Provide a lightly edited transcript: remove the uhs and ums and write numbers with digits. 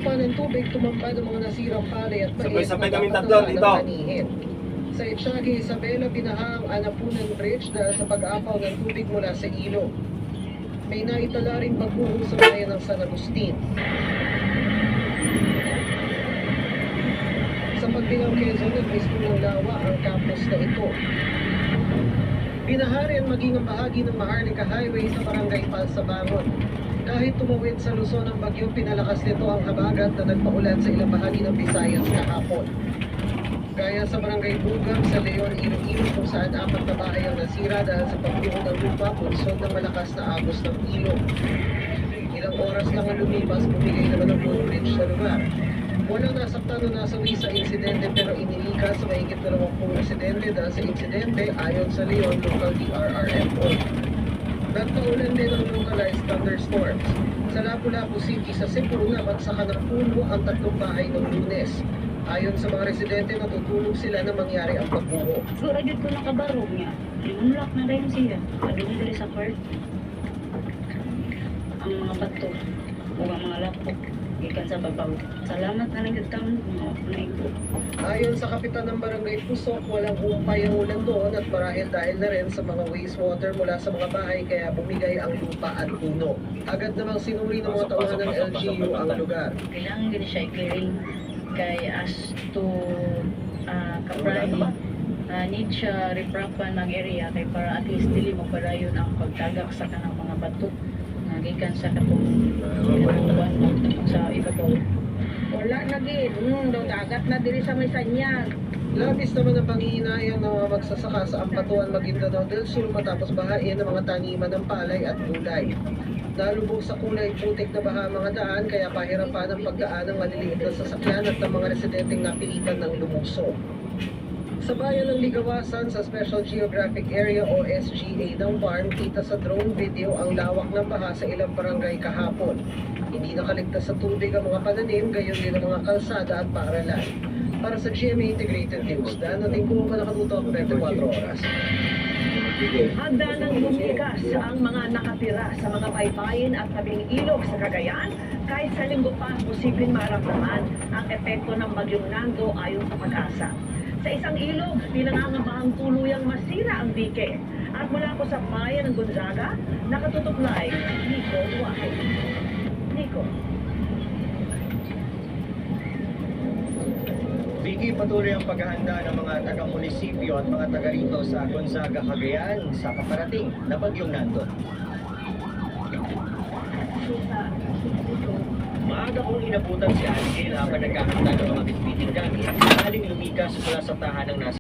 pa ng tubig, tumambad ang mga nasirang palay at maliit Sabay-sabay kaming na tatlo ng dito. anihin. Sa Itiagi, Isabela, binaha ang Anapunan Bridge dahil sa pag-apaw ng tubig mula sa ilog. May naitala ring pagbuho sa bayan ng San Agustin. Sa Pagbilang Quezon, nag-mismo ng lawa ang campus na ito. Binaha rin maging ang bahagi ng Maharlika Highway sa Barangay Palsabangon. Kahit tumawid sa Luzon ang bagyo, pinalakas nito ang habagat na nagpaulan sa ilang bahagi ng Visayas kahapon. Gaya sa Barangay Bugam sa Leon, Iloilo, kung saan 4 na bahay ang nasira dahil sa pagbuho ng lupa, punsod ng malakas na agos ng ilog. Ilang oras lang ang lumipas, bumigay naman ng full bridge sa lugar. Walang nasaktan o nasawi sa insidente pero inilikas sa mahigit 20 residente dahil sa insidente ayon sa Leon Local DRRMO. Nagpaulan din ng localized thunderstorms. Sa Lapu-Lapu City sa Cebu, nabagsakan ng puno ang 3 bahay ng Lunes. Ayon sa mga residente, natutulog sila na mangyari ang pagbuho. Siguro dito nakabarog niya. Unlock na rin siya. Adun diri sa part. Ang mga bato o ang mga lapok ikan sa babaw. Salamat na lang kitang naigo. Ayon sa kapitan ng Barangay Pusok, walang humpay ang ulan doon at marahil dahil na rin sa mga wastewater mula sa mga bahay kaya bumigay ang lupa at puno. Agad namang sinuri ng mga tauhan ng LGU ang lugar. Kailangan gini siya i-clearing kay as to kapray need siya reprapan ng area kay para at least dili magpadayon ang pagtagak sa kanang mga bato nga gikan sa katong kinatuban sa ibabaw. Wala na gid. Daw dagat na diri sa may sanyag. Labis naman ang panghihinayang ng mga magsasaka sa Ampatuan, Maguindanao del Sur matapos bahain ng mga taniman ng palay at gulay. Nalubog sa kulay putik na baha ang mga daan kaya pahirapan ang pagdaan ng maliliit na sasakyan at ng mga residenteng napilitan ng lumusong. Sa bayan ng Ligawasan sa Special Geographic Area o SGA ng Barm, kita sa drone video ang lawak ng baha sa ilang barangay kahapon. Hindi nakaligtas sa tubig ang mga pananim, gayon din ang mga kalsada at paaralan. Para sa GMA Integrated News, dahil natin kung nakatutok 24 oras. Handa nang lumigas ang mga nakatira sa mga baybayin at tabing ilog sa Cagayan kahit sa linggo pa posibleng maramdaman ang epekto ng bagyong Nando ayon sa Pag-asa. Sa isang ilog, pinangangabahang tuluyang masira ang dike. At mula po sa bayan ng Gonzaga, nakatutok live, Nico Wahid. Nico. Bigi, patuloy ang paghahanda ng mga taga-munisipyo at mga taga rito sa Gonzaga, Cagayan sa paparating na bagyong Nando. Maaga kong inabutan si Angel habang nagkakanta ng mga bitbiting gamit. Haling lumikas mula sa tahanang nasa